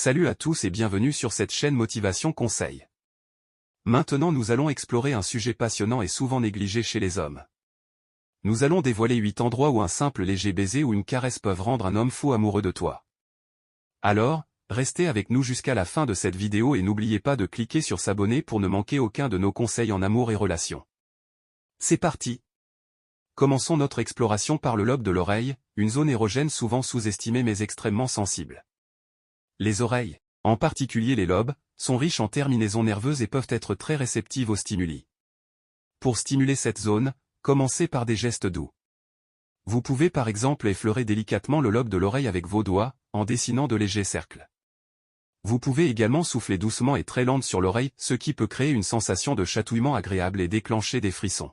Salut à tous et bienvenue sur cette chaîne Motivation Conseil. Maintenant nous allons explorer un sujet passionnant et souvent négligé chez les hommes. Nous allons dévoiler 8 endroits où un simple léger baiser ou une caresse peuvent rendre un homme fou amoureux de toi. Alors, restez avec nous jusqu'à la fin de cette vidéo et n'oubliez pas de cliquer sur s'abonner pour ne manquer aucun de nos conseils en amour et relations. C'est parti! Commençons notre exploration par le lobe de l'oreille, une zone érogène souvent sous-estimée mais extrêmement sensible. Les oreilles, en particulier les lobes, sont riches en terminaisons nerveuses et peuvent être très réceptives aux stimuli. Pour stimuler cette zone, commencez par des gestes doux. Vous pouvez par exemple effleurer délicatement le lobe de l'oreille avec vos doigts, en dessinant de légers cercles. Vous pouvez également souffler doucement et très lente sur l'oreille, ce qui peut créer une sensation de chatouillement agréable et déclencher des frissons.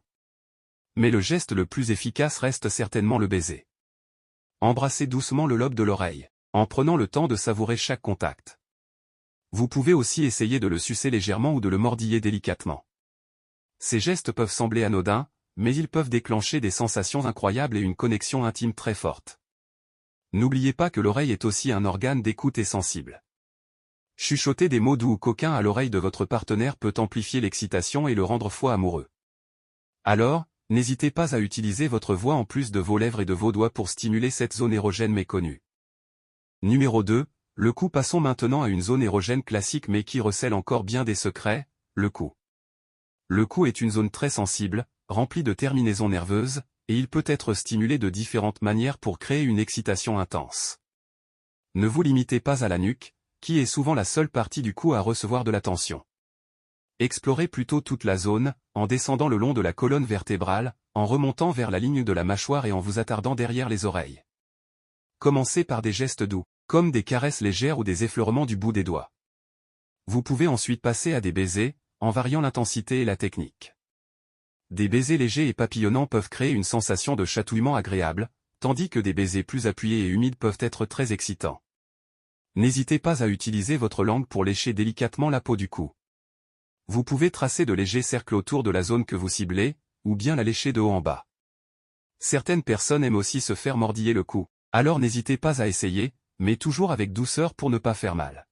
Mais le geste le plus efficace reste certainement le baiser. Embrassez doucement le lobe de l'oreille, en prenant le temps de savourer chaque contact. Vous pouvez aussi essayer de le sucer légèrement ou de le mordiller délicatement. Ces gestes peuvent sembler anodins, mais ils peuvent déclencher des sensations incroyables et une connexion intime très forte. N'oubliez pas que l'oreille est aussi un organe d'écoute et sensible. Chuchoter des mots doux ou coquins à l'oreille de votre partenaire peut amplifier l'excitation et le rendre fou amoureux. Alors, n'hésitez pas à utiliser votre voix en plus de vos lèvres et de vos doigts pour stimuler cette zone érogène méconnue. Numéro 2, le cou. Passons maintenant à une zone érogène classique mais qui recèle encore bien des secrets, le cou. Le cou est une zone très sensible, remplie de terminaisons nerveuses, et il peut être stimulé de différentes manières pour créer une excitation intense. Ne vous limitez pas à la nuque, qui est souvent la seule partie du cou à recevoir de l'attention. Explorez plutôt toute la zone, en descendant le long de la colonne vertébrale, en remontant vers la ligne de la mâchoire et en vous attardant derrière les oreilles. Commencez par des gestes doux, comme des caresses légères ou des effleurements du bout des doigts. Vous pouvez ensuite passer à des baisers, en variant l'intensité et la technique. Des baisers légers et papillonnants peuvent créer une sensation de chatouillement agréable, tandis que des baisers plus appuyés et humides peuvent être très excitants. N'hésitez pas à utiliser votre langue pour lécher délicatement la peau du cou. Vous pouvez tracer de légers cercles autour de la zone que vous ciblez, ou bien la lécher de haut en bas. Certaines personnes aiment aussi se faire mordiller le cou, alors n'hésitez pas à essayer, mais toujours avec douceur pour ne pas faire mal.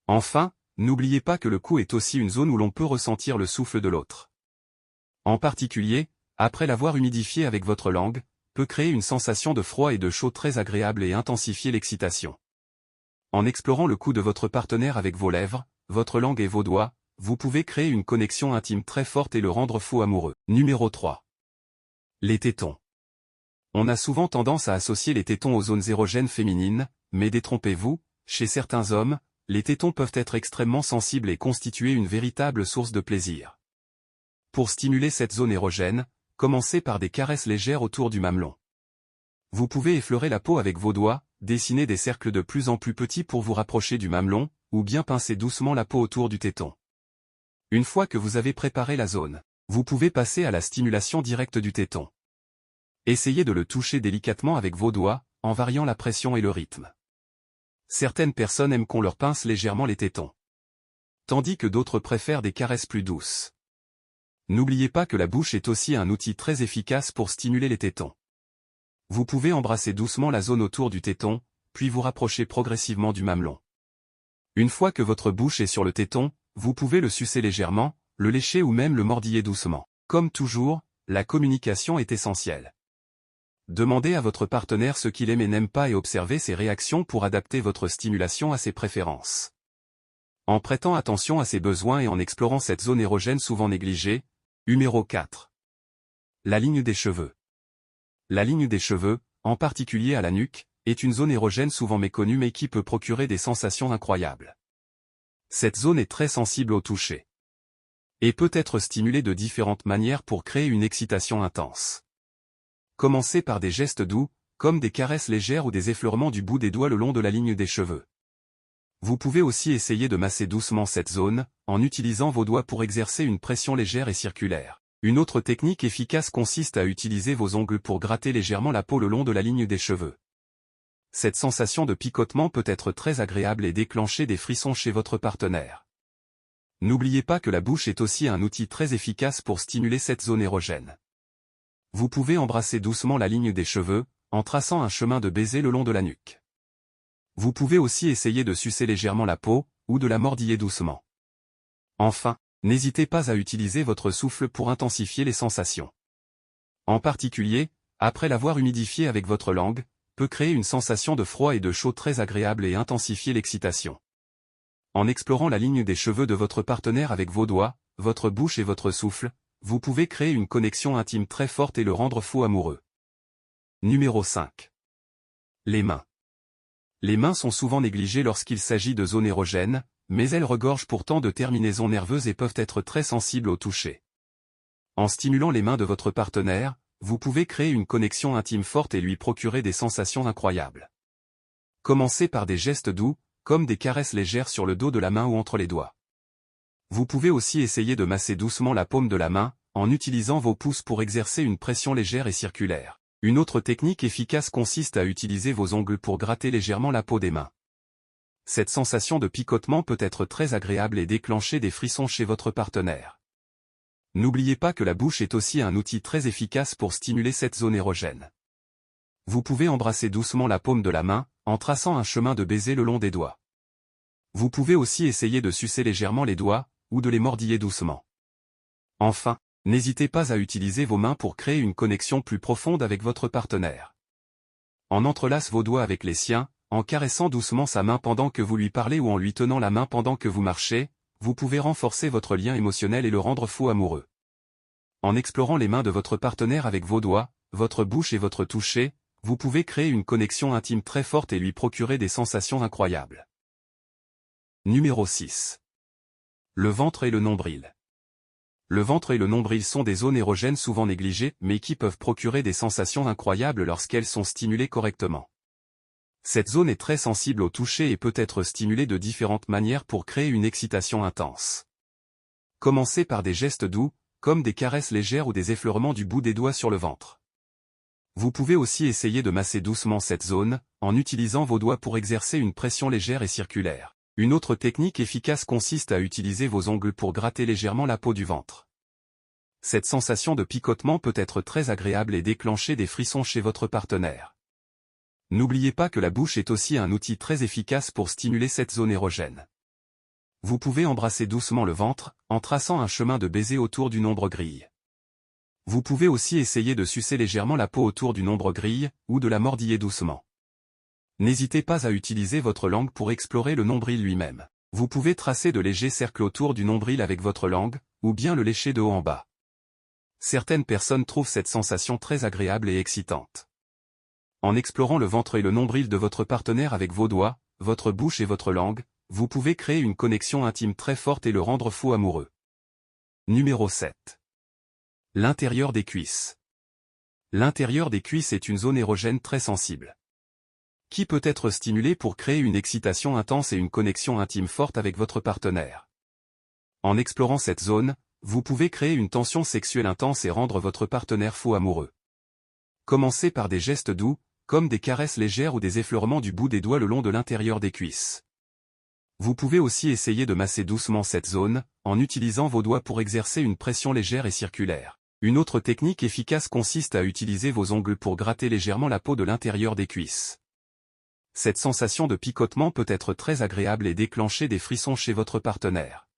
Enfin, n'oubliez pas que le cou est aussi une zone où l'on peut ressentir le souffle de l'autre. En particulier, après l'avoir humidifié avec votre langue, peut créer une sensation de froid et de chaud très agréable et intensifier l'excitation. En explorant le cou de votre partenaire avec vos lèvres, votre langue et vos doigts, vous pouvez créer une connexion intime très forte et le rendre fou amoureux. Numéro 3. Les tétons. On a souvent tendance à associer les tétons aux zones érogènes féminines, mais détrompez-vous, chez certains hommes, les tétons peuvent être extrêmement sensibles et constituer une véritable source de plaisir. Pour stimuler cette zone érogène, commencez par des caresses légères autour du mamelon. Vous pouvez effleurer la peau avec vos doigts, dessiner des cercles de plus en plus petits pour vous rapprocher du mamelon, ou bien pincer doucement la peau autour du téton. Une fois que vous avez préparé la zone, vous pouvez passer à la stimulation directe du téton. Essayez de le toucher délicatement avec vos doigts, en variant la pression et le rythme. Certaines personnes aiment qu'on leur pince légèrement les tétons, tandis que d'autres préfèrent des caresses plus douces. N'oubliez pas que la bouche est aussi un outil très efficace pour stimuler les tétons. Vous pouvez embrasser doucement la zone autour du téton, puis vous rapprocher progressivement du mamelon. Une fois que votre bouche est sur le téton, vous pouvez le sucer légèrement, le lécher ou même le mordiller doucement. Comme toujours, la communication est essentielle. Demandez à votre partenaire ce qu'il aime et n'aime pas et observez ses réactions pour adapter votre stimulation à ses préférences. En prêtant attention à ses besoins et en explorant cette zone érogène souvent négligée. Numéro 4. La ligne des cheveux. La ligne des cheveux, en particulier à la nuque, est une zone érogène souvent méconnue mais qui peut procurer des sensations incroyables. Cette zone est très sensible au toucher et peut être stimulée de différentes manières pour créer une excitation intense. Commencez par des gestes doux, comme des caresses légères ou des effleurements du bout des doigts le long de la ligne des cheveux. Vous pouvez aussi essayer de masser doucement cette zone, en utilisant vos doigts pour exercer une pression légère et circulaire. Une autre technique efficace consiste à utiliser vos ongles pour gratter légèrement la peau le long de la ligne des cheveux. Cette sensation de picotement peut être très agréable et déclencher des frissons chez votre partenaire. N'oubliez pas que la bouche est aussi un outil très efficace pour stimuler cette zone érogène. Vous pouvez embrasser doucement la ligne des cheveux, en traçant un chemin de baiser le long de la nuque. Vous pouvez aussi essayer de sucer légèrement la peau, ou de la mordiller doucement. Enfin, n'hésitez pas à utiliser votre souffle pour intensifier les sensations. En particulier, après l'avoir humidifié avec votre langue, peut créer une sensation de froid et de chaud très agréable et intensifier l'excitation. En explorant la ligne des cheveux de votre partenaire avec vos doigts, votre bouche et votre souffle, vous pouvez créer une connexion intime très forte et le rendre fou amoureux. Numéro 5. Les mains. Les mains sont souvent négligées lorsqu'il s'agit de zones érogènes, mais elles regorgent pourtant de terminaisons nerveuses et peuvent être très sensibles au toucher. En stimulant les mains de votre partenaire, vous pouvez créer une connexion intime forte et lui procurer des sensations incroyables. Commencez par des gestes doux, comme des caresses légères sur le dos de la main ou entre les doigts. Vous pouvez aussi essayer de masser doucement la paume de la main, en utilisant vos pouces pour exercer une pression légère et circulaire. Une autre technique efficace consiste à utiliser vos ongles pour gratter légèrement la peau des mains. Cette sensation de picotement peut être très agréable et déclencher des frissons chez votre partenaire. N'oubliez pas que la bouche est aussi un outil très efficace pour stimuler cette zone érogène. Vous pouvez embrasser doucement la paume de la main, en traçant un chemin de baiser le long des doigts. Vous pouvez aussi essayer de sucer légèrement les doigts, ou de les mordiller doucement. Enfin, n'hésitez pas à utiliser vos mains pour créer une connexion plus profonde avec votre partenaire. En entrelace vos doigts avec les siens, en caressant doucement sa main pendant que vous lui parlez ou en lui tenant la main pendant que vous marchez, vous pouvez renforcer votre lien émotionnel et le rendre fou amoureux. En explorant les mains de votre partenaire avec vos doigts, votre bouche et votre toucher, vous pouvez créer une connexion intime très forte et lui procurer des sensations incroyables. Numéro 6. Le ventre et le nombril. Le ventre et le nombril sont des zones érogènes souvent négligées, mais qui peuvent procurer des sensations incroyables lorsqu'elles sont stimulées correctement. Cette zone est très sensible au toucher et peut être stimulée de différentes manières pour créer une excitation intense. Commencez par des gestes doux, comme des caresses légères ou des effleurements du bout des doigts sur le ventre. Vous pouvez aussi essayer de masser doucement cette zone, en utilisant vos doigts pour exercer une pression légère et circulaire. Une autre technique efficace consiste à utiliser vos ongles pour gratter légèrement la peau du ventre. Cette sensation de picotement peut être très agréable et déclencher des frissons chez votre partenaire. N'oubliez pas que la bouche est aussi un outil très efficace pour stimuler cette zone érogène. Vous pouvez embrasser doucement le ventre, en traçant un chemin de baiser autour du nombril. Vous pouvez aussi essayer de sucer légèrement la peau autour du nombril, ou de la mordiller doucement. N'hésitez pas à utiliser votre langue pour explorer le nombril lui-même. Vous pouvez tracer de légers cercles autour du nombril avec votre langue, ou bien le lécher de haut en bas. Certaines personnes trouvent cette sensation très agréable et excitante. En explorant le ventre et le nombril de votre partenaire avec vos doigts, votre bouche et votre langue, vous pouvez créer une connexion intime très forte et le rendre fou amoureux. Numéro 7. L'intérieur des cuisses. L'intérieur des cuisses est une zone érogène très sensible, qui peut être stimulée pour créer une excitation intense et une connexion intime forte avec votre partenaire. En explorant cette zone, vous pouvez créer une tension sexuelle intense et rendre votre partenaire fou amoureux. Commencez par des gestes doux, comme des caresses légères ou des effleurements du bout des doigts le long de l'intérieur des cuisses. Vous pouvez aussi essayer de masser doucement cette zone, en utilisant vos doigts pour exercer une pression légère et circulaire. Une autre technique efficace consiste à utiliser vos ongles pour gratter légèrement la peau de l'intérieur des cuisses. Cette sensation de picotement peut être très agréable et déclencher des frissons chez votre partenaire.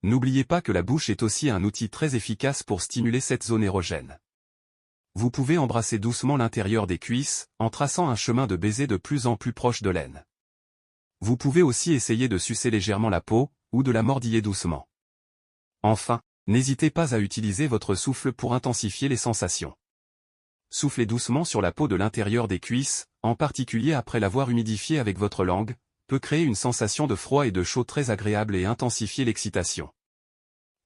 N'oubliez pas que la bouche est aussi un outil très efficace pour stimuler cette zone érogène. Vous pouvez embrasser doucement l'intérieur des cuisses, en traçant un chemin de baiser de plus en plus proche de l'aine. Vous pouvez aussi essayer de sucer légèrement la peau, ou de la mordiller doucement. Enfin, n'hésitez pas à utiliser votre souffle pour intensifier les sensations. Soufflez doucement sur la peau de l'intérieur des cuisses, en particulier après l'avoir humidifié avec votre langue, peut créer une sensation de froid et de chaud très agréable et intensifier l'excitation.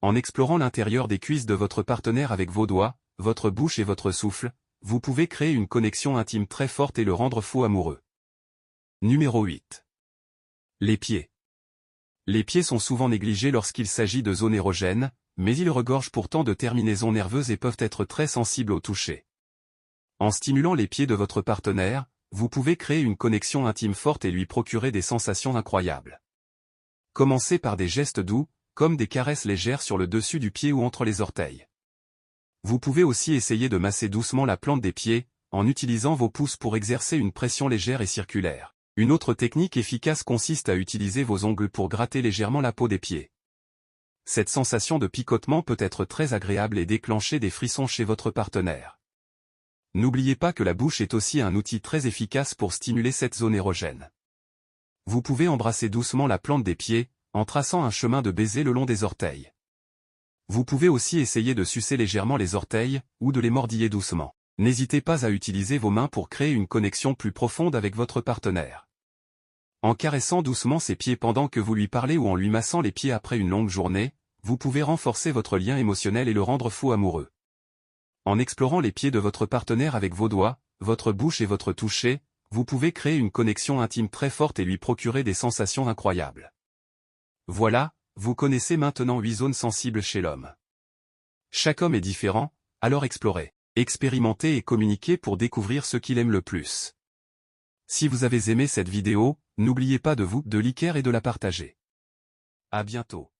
En explorant l'intérieur des cuisses de votre partenaire avec vos doigts, votre bouche et votre souffle, vous pouvez créer une connexion intime très forte et le rendre fou amoureux. Numéro 8. Les pieds. Les pieds sont souvent négligés lorsqu'il s'agit de zones érogènes, mais ils regorgent pourtant de terminaisons nerveuses et peuvent être très sensibles au toucher. En stimulant les pieds de votre partenaire, vous pouvez créer une connexion intime forte et lui procurer des sensations incroyables. Commencez par des gestes doux, comme des caresses légères sur le dessus du pied ou entre les orteils. Vous pouvez aussi essayer de masser doucement la plante des pieds, en utilisant vos pouces pour exercer une pression légère et circulaire. Une autre technique efficace consiste à utiliser vos ongles pour gratter légèrement la peau des pieds. Cette sensation de picotement peut être très agréable et déclencher des frissons chez votre partenaire. N'oubliez pas que la bouche est aussi un outil très efficace pour stimuler cette zone érogène. Vous pouvez embrasser doucement la plante des pieds, en traçant un chemin de baiser le long des orteils. Vous pouvez aussi essayer de sucer légèrement les orteils, ou de les mordiller doucement. N'hésitez pas à utiliser vos mains pour créer une connexion plus profonde avec votre partenaire. En caressant doucement ses pieds pendant que vous lui parlez ou en lui massant les pieds après une longue journée, vous pouvez renforcer votre lien émotionnel et le rendre fou amoureux. En explorant les pieds de votre partenaire avec vos doigts, votre bouche et votre toucher, vous pouvez créer une connexion intime très forte et lui procurer des sensations incroyables. Voilà, vous connaissez maintenant 8 zones sensibles chez l'homme. Chaque homme est différent, alors explorez, expérimentez et communiquez pour découvrir ce qu'il aime le plus. Si vous avez aimé cette vidéo, n'oubliez pas de liker et de la partager. À bientôt.